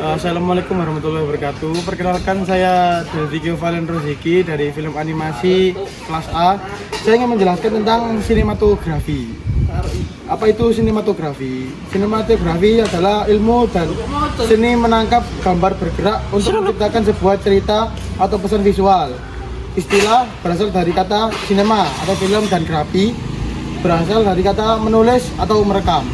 Assalamualaikum warahmatullahi wabarakatuh. Perkenalkan, saya Delvigio Valen Roziki dari film animasi kelas A. Saya ingin menjelaskan tentang sinematografi. Apa itu sinematografi? Sinematografi adalah ilmu dan seni menangkap gambar bergerak untuk menciptakan sebuah cerita atau pesan visual. Istilah berasal dari kata sinema atau film dan grafi berasal dari kata menulis atau merekam.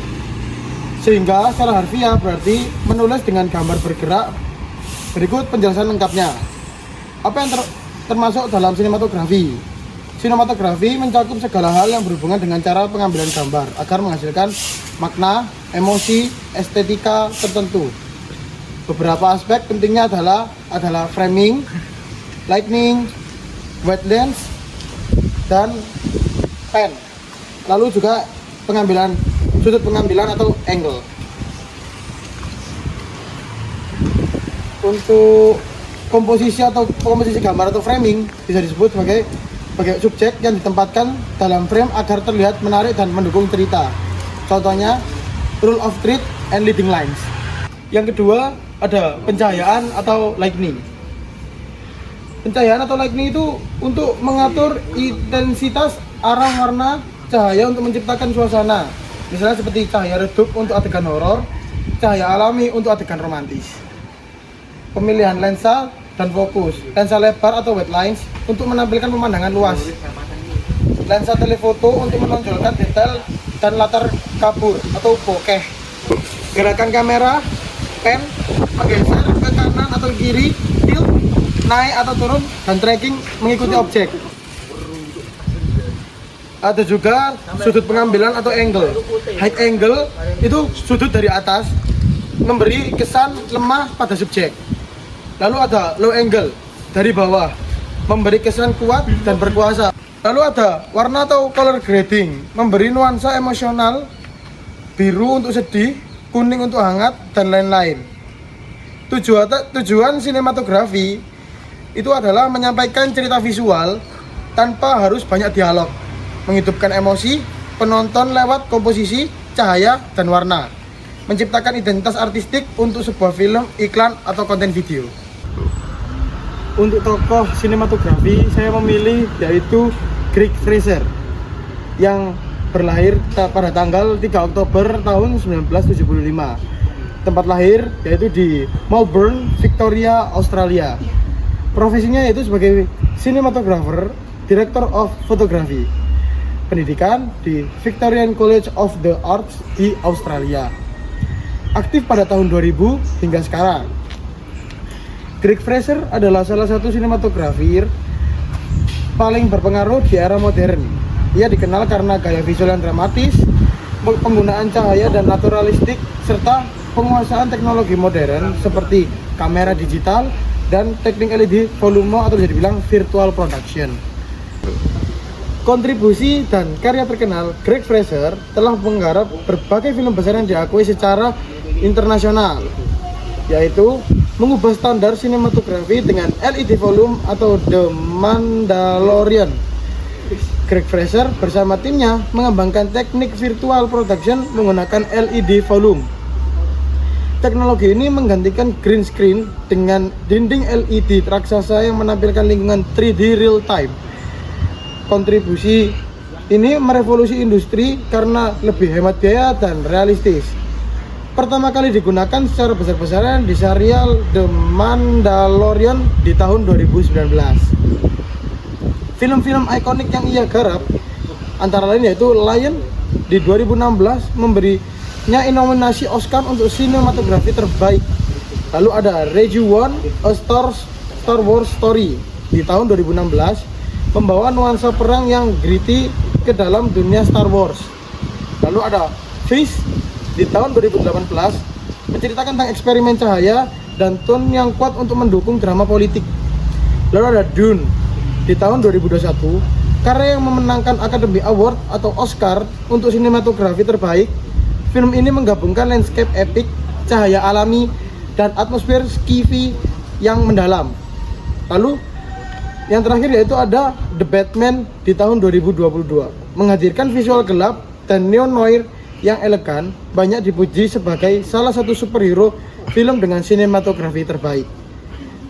Sehingga secara harfiah berarti menulis dengan gambar bergerak. Berikut penjelasan lengkapnya. Apa yang termasuk dalam sinematografi? Sinematografi mencakup segala hal yang berhubungan dengan cara pengambilan gambar agar menghasilkan makna, emosi, estetika tertentu. Beberapa aspek pentingnya adalah framing, lighting, white lens, dan pen. Lalu juga sudut pengambilan atau angle. Untuk komposisi gambar atau framing bisa disebut sebagai subjek yang ditempatkan dalam frame agar terlihat menarik dan mendukung cerita. Contohnya rule of third and leading lines. Yang kedua ada pencahayaan atau lighting. Pencahayaan atau lighting itu untuk mengatur intensitas arah warna cahaya untuk menciptakan suasana. Misalnya seperti cahaya redup untuk adegan horor, cahaya alami untuk adegan romantis. Pemilihan lensa dan fokus. Lensa lebar atau wide lens untuk menampilkan pemandangan luas. Lensa telefoto untuk menonjolkan detail dan latar kabur atau bokeh. Gerakan kamera, pen, menggeser ke kanan atau kiri, tilt, naik atau turun, dan tracking mengikuti objek. Ada juga sudut pengambilan atau angle. High angle itu sudut dari atas memberi kesan lemah pada subjek. Lalu ada low angle dari bawah memberi kesan kuat dan berkuasa. Lalu ada warna atau color grading memberi nuansa emosional, biru untuk sedih, kuning untuk hangat, dan lain-lain. Tujuan sinematografi itu adalah menyampaikan cerita visual tanpa harus banyak dialog, menghidupkan emosi penonton lewat komposisi, cahaya, dan warna, menciptakan identitas artistik untuk sebuah film, iklan, atau konten video. Untuk tokoh sinematografi saya memilih yaitu Greig Fraser yang berlahir pada tanggal 3 Oktober tahun 1975. Tempat lahir yaitu di Melbourne, Victoria, Australia. Profesinya yaitu sebagai cinematographer, director of photography. Pendidikan di Victorian College of the Arts di Australia. Aktif pada tahun 2000 hingga sekarang. Greig Fraser adalah salah satu sinematografer paling berpengaruh di era modern. Ia dikenal karena gaya visual yang dramatis, penggunaan cahaya dan naturalistik, serta penguasaan teknologi modern seperti kamera digital dan teknik LED volume atau bisa dibilang virtual production. Kontribusi dan karya terkenal Greig Fraser telah menggarap berbagai film besar yang diakui secara internasional, yaitu mengubah standar sinematografi dengan LED volume atau The Mandalorian. Greig Fraser bersama timnya mengembangkan teknik virtual production menggunakan LED volume. Teknologi ini menggantikan green screen dengan dinding LED raksasa yang menampilkan lingkungan 3D real time. Kontribusi ini merevolusi industri karena lebih hemat biaya dan realistis. Pertama kali digunakan secara besar-besaran di serial The Mandalorian di tahun 2019. Film-film ikonik yang ia garap antara lain yaitu Lion di 2016 memberinya nominasi Oscar untuk sinematografi terbaik. Lalu ada Rogue One, A Star Wars Story di tahun 2016 membawa nuansa perang yang gritty ke dalam dunia Star Wars. Lalu ada Fish di tahun 2018 menceritakan tentang eksperimen cahaya dan tone yang kuat untuk mendukung drama politik. Lalu ada Dune di tahun 2021, karya yang memenangkan Academy Award atau Oscar untuk sinematografi terbaik. Film ini menggabungkan landscape epic, cahaya alami, dan atmosfer sci-fi yang mendalam. Lalu yang terakhir yaitu ada The Batman di tahun 2022, menghadirkan visual gelap dan neo noir yang elegan, banyak dipuji sebagai salah satu superhero film dengan sinematografi terbaik.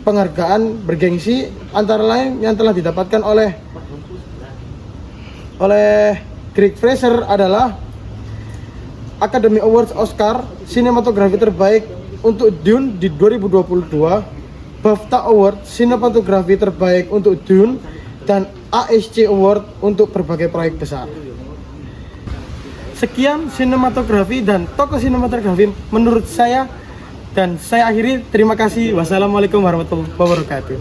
Penghargaan bergengsi antara lain yang telah didapatkan oleh Greg Fraser adalah Academy Awards Oscar sinematografi terbaik untuk Dune di 2022, BAFTA Award sinematografi terbaik untuk Dune, dan ASC Award untuk berbagai proyek besar. Sekian sinematografi dan tokoh sinematografi menurut saya, dan saya akhiri. Terima kasih. Wassalamualaikum warahmatullahi wabarakatuh.